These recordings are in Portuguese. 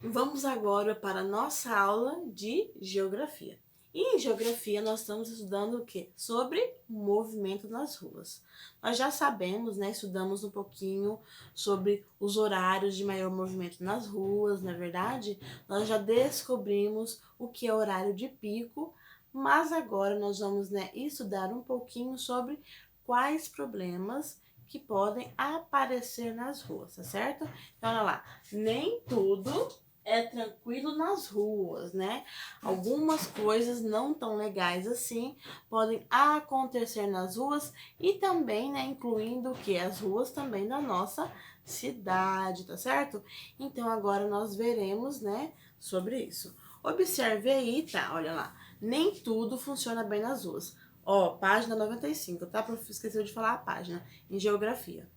Vamos agora para a nossa aula de geografia. E em geografia nós estamos estudando o quê? Sobre o movimento nas ruas. Nós já sabemos, né, estudamos um pouquinho sobre os horários de maior movimento nas ruas, não é verdade? Nós já descobrimos o que é horário de pico, mas agora nós vamos, né, estudar um pouquinho sobre quais problemas que podem aparecer nas ruas, tá certo? Então, olha lá, nem tudo é tranquilo nas ruas, né? Algumas coisas não tão legais assim podem acontecer nas ruas e também, né, incluindo o que? As ruas também da nossa cidade, tá certo? Então agora nós veremos, né, sobre isso. Observe aí, tá? Olha lá. Nem tudo funciona bem nas ruas. Ó, página 95, tá? Prof, esqueceu de falar a página em geografia.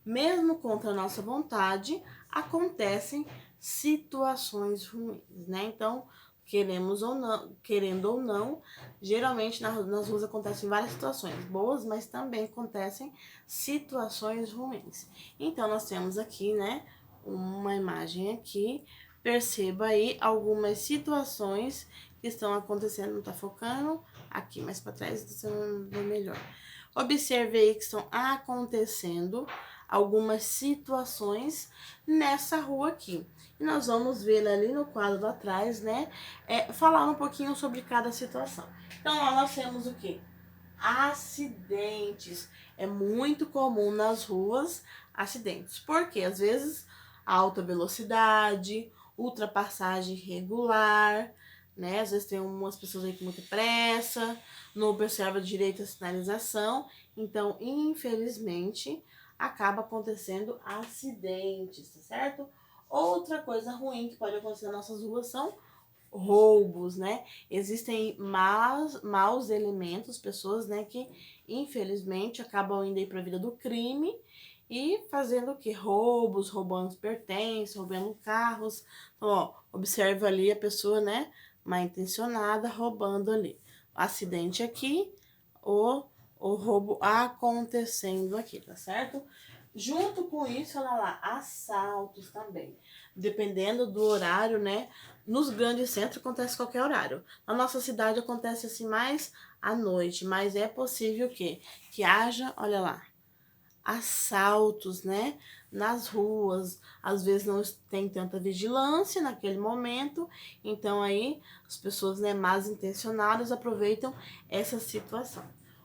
Mesmo contra a nossa vontade, acontecem situações ruins, né? Então, queremos ou não, querendo ou não, geralmente nas ruas acontecem várias situações boas, mas também acontecem situações ruins. Então, nós temos aqui, né, uma imagem aqui. Perceba aí algumas situações que estão acontecendo, não tá focando aqui, mais para trás você não vê melhor. Observe aí que estão acontecendo algumas situações nessa rua aqui. E nós vamos ver ali no quadro atrás, né? Falar um pouquinho sobre cada situação. Então, lá nós temos o quê? Acidentes. É muito comum nas ruas acidentes. Porque às vezes alta velocidade, ultrapassagem irregular, né? Às vezes tem umas pessoas aí com muita pressa, não observa direito a sinalização. Então, infelizmente, acaba acontecendo acidentes, tá certo? Outra coisa ruim que pode acontecer nas nossas ruas são roubos, né? Existem maus elementos, pessoas, né, que infelizmente acabam indo aí para a vida do crime e fazendo o que? Roubos, roubando pertences, roubando carros. Então, ó, observa ali a pessoa, né, mal intencionada, roubando ali. Acidente aqui, o, o roubo acontecendo aqui, tá certo? Junto com isso, olha lá, assaltos também. Dependendo do horário, né? Nos grandes centros acontece qualquer horário. Na nossa cidade acontece assim mais à noite, mas é possível que haja, olha lá, assaltos, né? Nas ruas, às vezes não tem tanta vigilância naquele momento, então aí as pessoas, né, más intencionadas aproveitam essa situação.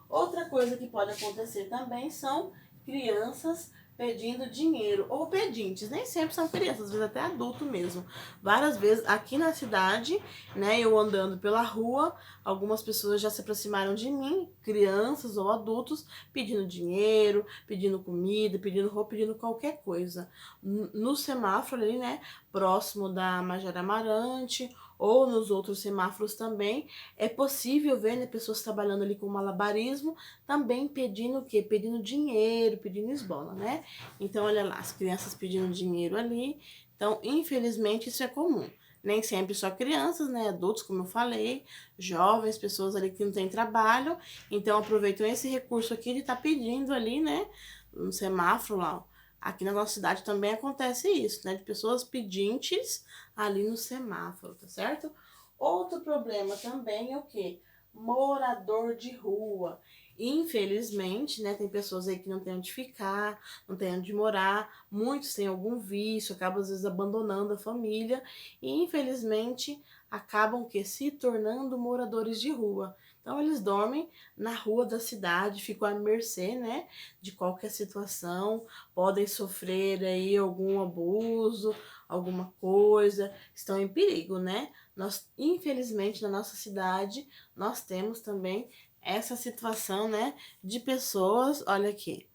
Outra coisa que pode acontecer também são crianças pedindo dinheiro ou pedintes, nem sempre são crianças, às vezes até adulto mesmo. Várias vezes aqui na cidade, né, eu andando pela rua, algumas pessoas já se aproximaram de mim, crianças ou adultos, pedindo dinheiro, pedindo comida, pedindo roupa, pedindo qualquer coisa. No semáforo ali, né, próximo da Major Amarante ou nos outros semáforos também, é possível ver, né, pessoas trabalhando ali com malabarismo, também pedindo o quê? Pedindo dinheiro, pedindo esmola, né? Então, olha lá, as crianças pedindo dinheiro ali. Então, infelizmente, isso é comum. Nem sempre só crianças, né? Adultos, como eu falei, jovens, pessoas ali que não têm trabalho. Então, aproveitam esse recurso aqui de estar pedindo ali, né? No semáforo lá. Ó. Aqui na nossa cidade também acontece isso, né? De pessoas pedintes ali no semáforo, tá certo? Outro problema também é o quê? Morador de rua. Infelizmente, né, tem pessoas aí que não têm onde ficar, não têm onde morar, muitos têm algum vício, acabam às vezes abandonando a família e infelizmente acabam que se tornando moradores de rua. Então eles dormem na rua da cidade, ficam à mercê, né, de qualquer situação, podem sofrer aí algum abuso, alguma coisa, estão em perigo, né? Nós, infelizmente, na nossa cidade, nós temos também essa situação, né, de pessoas, olha aqui,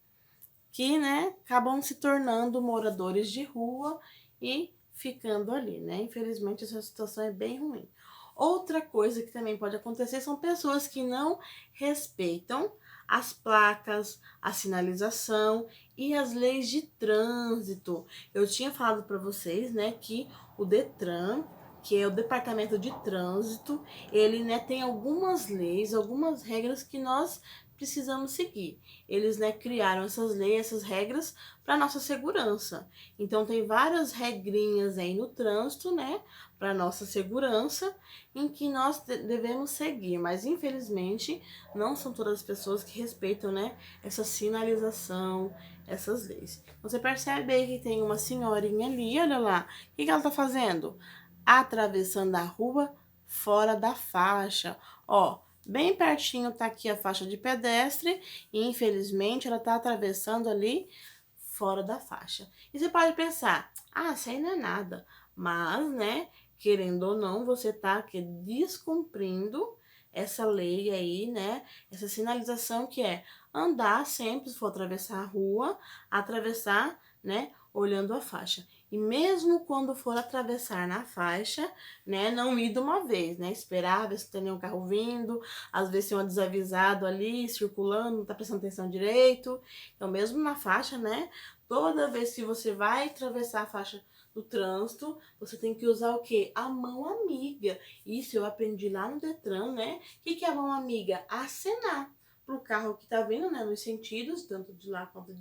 que, né, acabam se tornando moradores de rua e ficando ali, né? Infelizmente, essa situação é bem ruim. Outra coisa que também pode acontecer são pessoas que não respeitam as placas, a sinalização e as leis de trânsito. Eu tinha falado para vocês, né, que o Detran, que é o Departamento de Trânsito, ele, né, tem algumas leis, algumas regras que nós precisamos seguir. Eles, né, criaram essas leis, essas regras para nossa segurança. Então tem várias regrinhas aí no trânsito, né, para nossa segurança, em que nós devemos seguir, mas infelizmente não são todas as pessoas que respeitam, né, essa sinalização, essas leis. Você percebe aí que tem uma senhorinha ali, olha lá, o que ela tá fazendo? Atravessando a rua fora da faixa. Ó, bem pertinho tá aqui a faixa de pedestre e infelizmente ela tá atravessando ali fora da faixa. E você pode pensar, ah, isso aí não é nada, mas, né, querendo ou não, você tá aqui descumprindo essa lei aí, né, essa sinalização que é andar sempre, se for atravessar a rua, atravessar, né, olhando a faixa. E mesmo quando for atravessar na faixa, né, não ir de uma vez, né, esperar ver se tem nenhum carro vindo, às vezes tem um desavisado ali, circulando, não tá prestando atenção direito. Então, mesmo na faixa, né, toda vez que você vai atravessar a faixa do trânsito, você tem que usar o quê? A mão amiga. Isso eu aprendi lá no Detran, né? O que é a mão amiga? Acenar pro carro que tá vindo, né, nos sentidos, tanto de lá quanto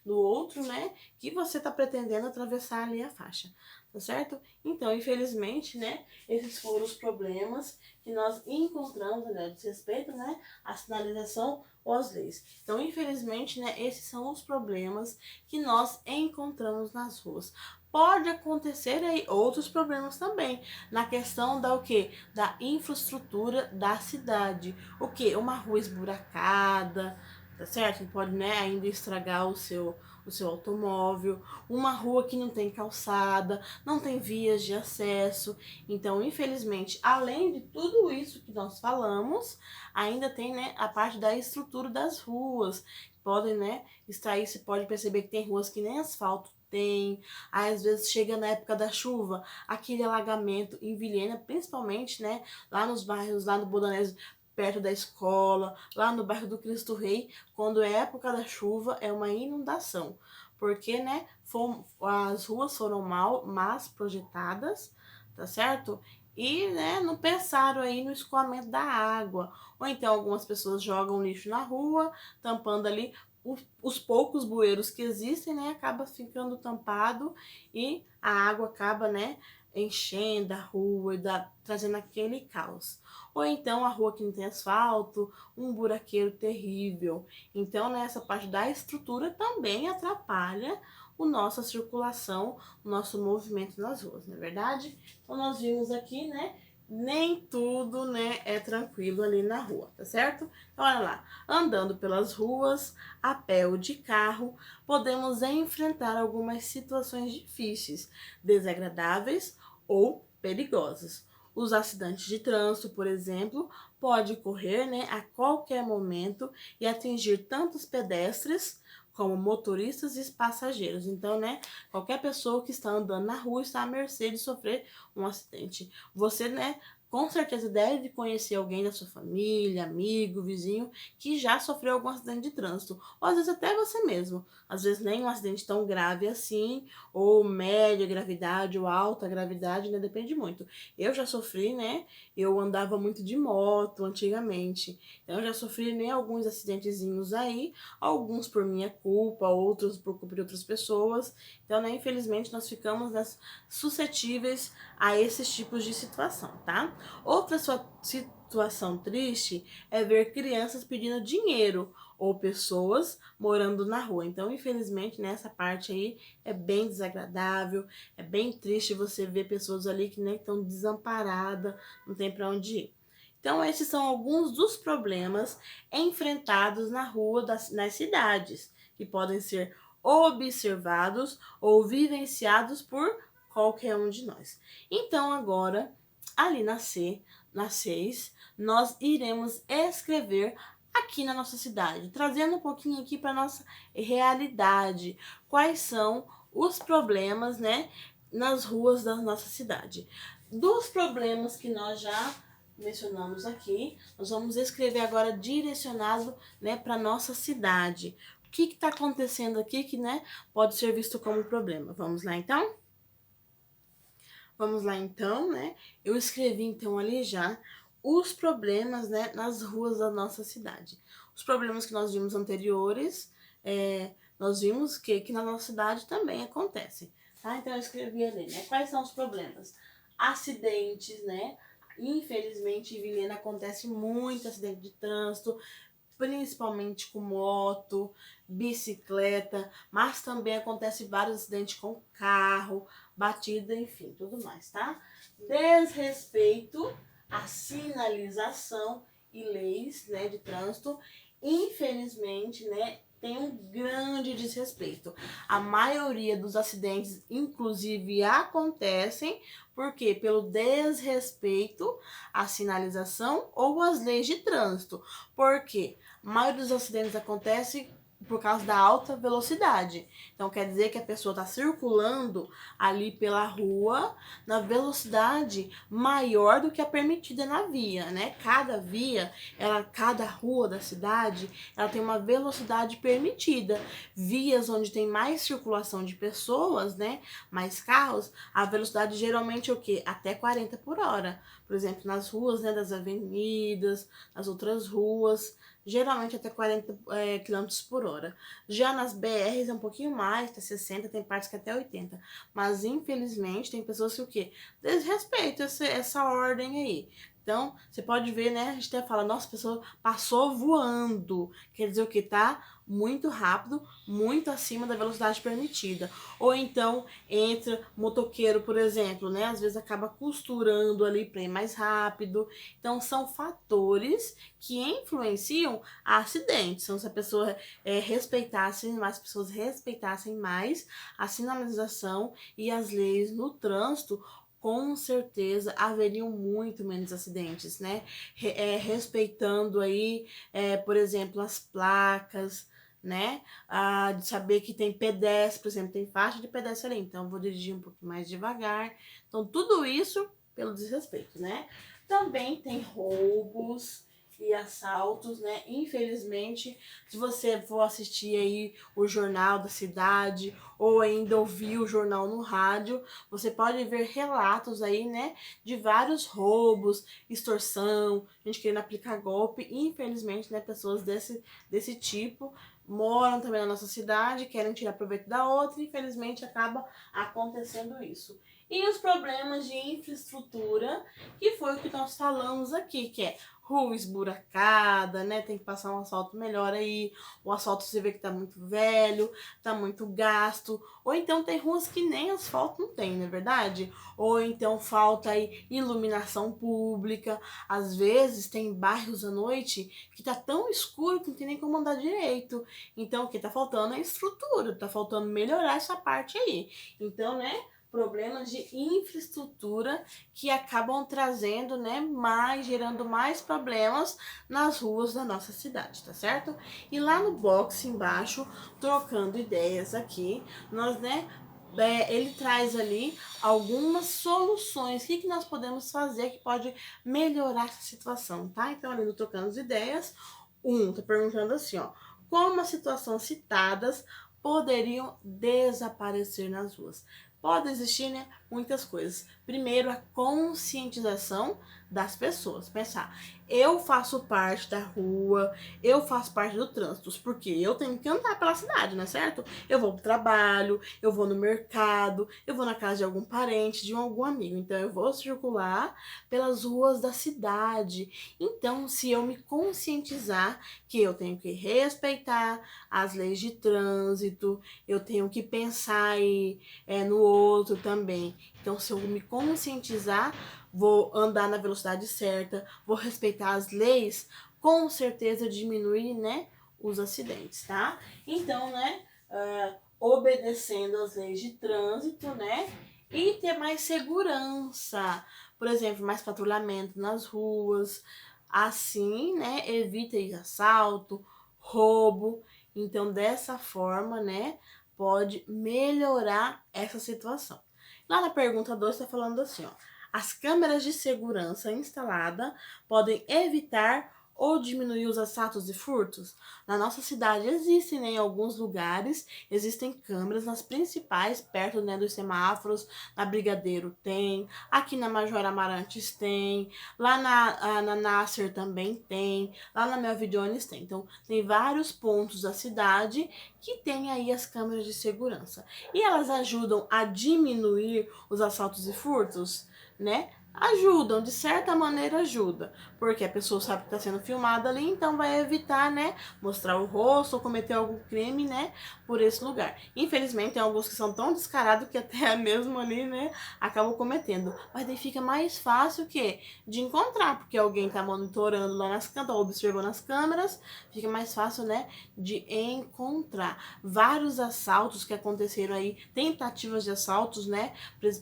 do outro, né, que você tá pretendendo atravessar ali a faixa, tá certo? Então, infelizmente, né, esses foram os problemas que nós encontramos, né, de respeito, né, à sinalização ou às leis. Então, infelizmente, né, esses são os problemas que nós encontramos nas ruas. Pode acontecer aí outros problemas também, na questão da o quê? Da infraestrutura da cidade. O quê? Uma rua esburacada, tá certo? Pode, né, ainda estragar o seu automóvel, uma rua que não tem calçada, não tem vias de acesso. Então, infelizmente, além de tudo isso que nós falamos, ainda tem, né, a parte da estrutura das ruas. Podem, né, estar aí, você pode perceber que tem ruas que nem asfalto tem, aí às vezes chega na época da chuva, aquele alagamento em Vilhena, principalmente, né, lá nos bairros, lá no Bodanese, perto da escola, lá no bairro do Cristo Rei, quando é época da chuva, é uma inundação, porque, né, as ruas foram mas projetadas, tá certo? E, né, não pensaram aí no escoamento da água. Ou então algumas pessoas jogam lixo na rua, tampando ali os poucos bueiros que existem, né, acaba ficando tampado e a água acaba, né, enchendo a rua e trazendo aquele caos. Ou então a rua que não tem asfalto, um buraqueiro terrível. Então, nessa parte da estrutura também atrapalha a nossa circulação, o nosso movimento nas ruas, não é verdade? Então, nós vimos aqui, né, nem tudo, né, é tranquilo ali na rua, tá certo? Então, olha lá, andando pelas ruas, a pé ou de carro, podemos enfrentar algumas situações difíceis, desagradáveis ou perigosas. Os acidentes de trânsito, por exemplo, pode ocorrer, né, a qualquer momento e atingir tanto os pedestres como motoristas e passageiros. Então, né, qualquer pessoa que está andando na rua está à mercê de sofrer um acidente. Você, né, com certeza deve conhecer alguém da sua família, amigo, vizinho, que já sofreu algum acidente de trânsito. Ou às vezes até você mesmo. Às vezes nem um acidente tão grave assim, ou média gravidade, ou alta gravidade, né? Depende muito. Eu já sofri, né? Eu andava muito de moto antigamente. Então eu já sofri, né, alguns acidentezinhos aí, alguns por minha culpa, outros por culpa de outras pessoas. Então, né, infelizmente nós ficamos, né, suscetíveis a esses tipos de situação, tá? Outra situação triste é ver crianças pedindo dinheiro ou pessoas morando na rua. Então, infelizmente, nessa parte aí é bem desagradável, é bem triste você ver pessoas ali que, né, estão desamparadas, não tem para onde ir. Então, esses são alguns dos problemas enfrentados na rua nas cidades, que podem ser observados ou vivenciados por qualquer um de nós. Então, agora, ali na 6, nós iremos escrever aqui na nossa cidade, trazendo um pouquinho aqui para nossa realidade, quais são os problemas, né, nas ruas da nossa cidade. Dos problemas que nós já mencionamos aqui, nós vamos escrever agora direcionado, né, para nossa cidade. O que está acontecendo aqui que, né, pode ser visto como problema? Vamos lá então? Vamos lá então, né? Eu escrevi então ali já os problemas, né, nas ruas da nossa cidade. os problemas que nós vimos anteriores, nós vimos que na nossa cidade também acontece, tá? Então eu escrevi ali, né? Quais são os problemas? Acidentes, né? Infelizmente, em Vilhena acontece muito acidente de trânsito, principalmente com moto, bicicleta, mas também acontece vários acidentes com carro, batida, enfim, tudo mais, tá? Desrespeito à sinalização e leis, né, de trânsito, infelizmente, né, tem um grande desrespeito. A maioria dos acidentes, inclusive, acontecem porque pelo desrespeito à sinalização ou às leis de trânsito. Por quê? A maioria dos acidentes acontece por causa da alta velocidade. Então quer dizer que a pessoa está circulando ali pela rua na velocidade maior do que a permitida na via, né? Cada via, cada rua da cidade, ela tem uma velocidade permitida. Vias onde tem mais circulação de pessoas, né? Mais carros, a velocidade geralmente é o quê? Até 40 por hora. Por exemplo, nas ruas, né, das avenidas, nas outras ruas, geralmente até 40 km por hora. Já nas BRs é um pouquinho mais, até 60, tem partes que até 80. Mas infelizmente tem pessoas que o quê? Desrespeitam essa ordem aí. Então, você pode ver, né? A gente até fala, nossa, a pessoa passou voando. Quer dizer o que? Tá muito rápido, muito acima da velocidade permitida. Ou então, entra motoqueiro, por exemplo, né? Às vezes acaba costurando ali para ir mais rápido. Então, são fatores que influenciam acidentes. Então, se a pessoa respeitasse, mais pessoas respeitassem mais a sinalização e as leis no trânsito, com certeza haveriam muito menos acidentes, né? Respeitando aí, por exemplo, as placas, né? De saber que tem pedestre, por exemplo, tem faixa de pedestre ali, então eu vou dirigir um pouquinho mais devagar. Então, tudo isso pelo desrespeito, né? Também tem roubos e assaltos, né? Infelizmente, se você for assistir aí o jornal da cidade ou ainda ouvir o jornal no rádio, você pode ver relatos aí, né, de vários roubos, extorsão, gente querendo aplicar golpe. Infelizmente, né, pessoas desse tipo moram também na nossa cidade, querem tirar proveito da outra e infelizmente acaba acontecendo isso. E os problemas de infraestrutura, que foi o que nós falamos aqui, que é rua esburacada, né? Tem que passar um asfalto melhor aí. O asfalto você vê que tá muito velho, tá muito gasto. Ou então tem ruas que nem asfalto não tem, não é verdade? Ou então falta aí iluminação pública. Às vezes tem bairros à noite que tá tão escuro que não tem nem como andar direito. Então o que tá faltando é estrutura, tá faltando melhorar essa parte aí. Então, né? Problemas de infraestrutura que acabam trazendo, né, gerando mais problemas nas ruas da nossa cidade, tá certo? E lá no box embaixo, trocando ideias aqui, nós, né, ele traz ali algumas soluções, o que nós podemos fazer que pode melhorar essa situação, tá? Então, ali no Trocando as Ideias, tá perguntando assim, ó, como as situações citadas poderiam desaparecer nas ruas? Pode existir, né, muitas coisas. Primeiro, a conscientização das pessoas. Pensar, eu faço parte da rua, eu faço parte do trânsito, porque eu tenho que andar pela cidade, não é certo? Eu vou pro trabalho, eu vou no mercado, eu vou na casa de algum parente, de algum amigo. Então, eu vou circular pelas ruas da cidade. Então, se eu me conscientizar que eu tenho que respeitar as leis de trânsito, eu tenho que pensar aí, no outro também. Então, se eu me conscientizar, vou andar na velocidade certa, vou respeitar as leis, com certeza diminui, né, os acidentes, tá? Então, né, obedecendo as leis de trânsito, né, e ter mais segurança. Por exemplo, mais patrulhamento nas ruas. Assim, né, evita assalto, roubo. Então, dessa forma, né, pode melhorar essa situação. Lá na pergunta 2 está falando assim, ó. As câmeras de segurança instaladas podem evitar ou diminuir os assaltos e furtos? Na nossa cidade existem, né, em alguns lugares, existem câmeras nas principais, perto, né, dos semáforos, na Brigadeiro tem, aqui na Major Amarantes tem, lá na Nasser também tem, lá na Melvin Jones tem. Então, tem vários pontos da cidade que tem aí as câmeras de segurança. E elas ajudam a diminuir os assaltos e furtos, né? Ajudam, de certa maneira ajuda, porque a pessoa sabe que está sendo filmada ali, então vai evitar, né, mostrar o rosto ou cometer algum crime, né, por esse lugar. Infelizmente, tem alguns que são tão descarados que até mesmo ali, né, acabam cometendo. Mas daí fica mais fácil que de encontrar, porque alguém está monitorando lá nas câmeras, observando as câmeras, fica mais fácil, né, de encontrar. Vários assaltos que aconteceram aí, tentativas de assaltos, né,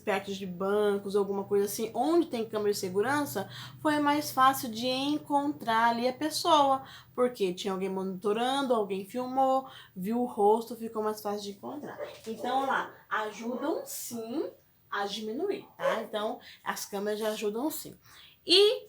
perto de bancos, alguma coisa assim, onde tem câmera de segurança, foi mais fácil de encontrar ali a pessoa, porque tinha alguém monitorando, alguém filmou, viu o rosto, ficou mais fácil de encontrar. Então, lá, ajudam sim a diminuir, tá? Então, as câmeras já ajudam sim. E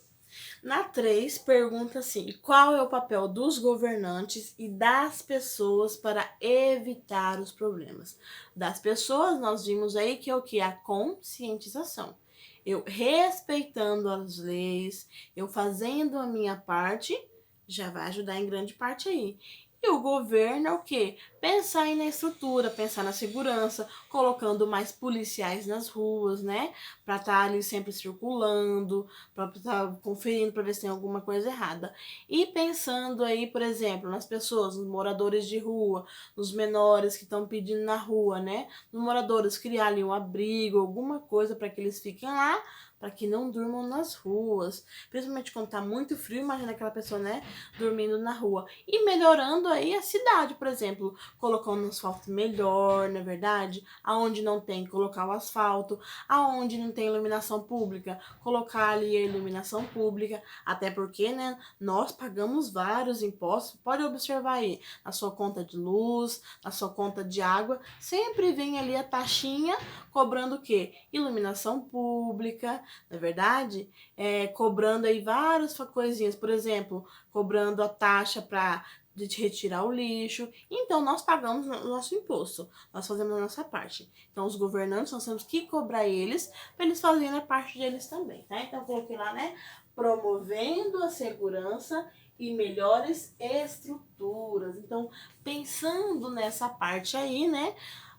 na 3, pergunta assim: qual é o papel dos governantes e das pessoas para evitar os problemas? Das pessoas, nós vimos aí que é o que? A conscientização. Eu respeitando as leis, eu fazendo a minha parte, já vai ajudar em grande parte aí. E o governo é o quê? Pensar aí na estrutura, pensar na segurança, colocando mais policiais nas ruas, né? Para estar ali sempre circulando, para estar conferindo para ver se tem alguma coisa errada. E pensando aí, por exemplo, nas pessoas, nos moradores de rua, nos menores que estão pedindo na rua, né? Nos moradores criar ali um abrigo, alguma coisa para que eles fiquem lá, para que não durmam nas ruas. Principalmente quando tá muito frio, imagina aquela pessoa, né, dormindo na rua. E melhorando aí a cidade, por exemplo, colocando um asfalto melhor, não é verdade? Aonde não tem, colocar o asfalto. Aonde não tem iluminação pública, colocar ali a iluminação pública. Até porque, né, nós pagamos vários impostos. Pode observar aí, na sua conta de luz, na sua conta de água, sempre vem ali a taxinha cobrando o quê? Iluminação pública, não é verdade? Cobrando aí várias coisinhas, por exemplo, cobrando a taxa para de retirar o lixo. Então, nós pagamos o nosso imposto, nós fazemos a nossa parte. Então, os governantes, nós temos que cobrar eles para eles fazerem a parte deles também, tá? Então, coloquei lá, né? Promovendo a segurança e melhores estruturas. Então, pensando nessa parte aí, né?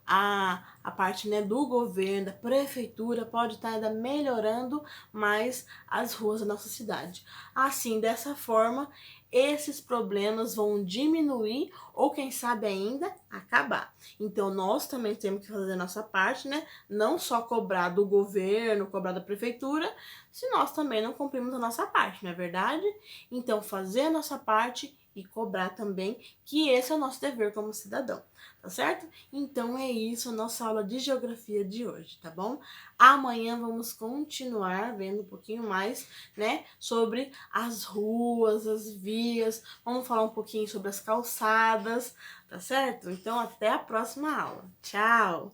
A parte, né, do governo, da prefeitura, pode estar ainda melhorando mais as ruas da nossa cidade. Assim, dessa forma, esses problemas vão diminuir ou, quem sabe, ainda acabar. Então, nós também temos que fazer a nossa parte, né? Não só cobrar do governo, cobrar da prefeitura, se nós também não cumprimos a nossa parte, não é verdade? Então, fazer a nossa parte e cobrar também, que esse é o nosso dever como cidadão, tá certo? Então é isso, a nossa aula de geografia de hoje, tá bom? Amanhã vamos continuar vendo um pouquinho mais, né, sobre as ruas, as vias, vamos falar um pouquinho sobre as calçadas, tá certo? Então até a próxima aula. Tchau!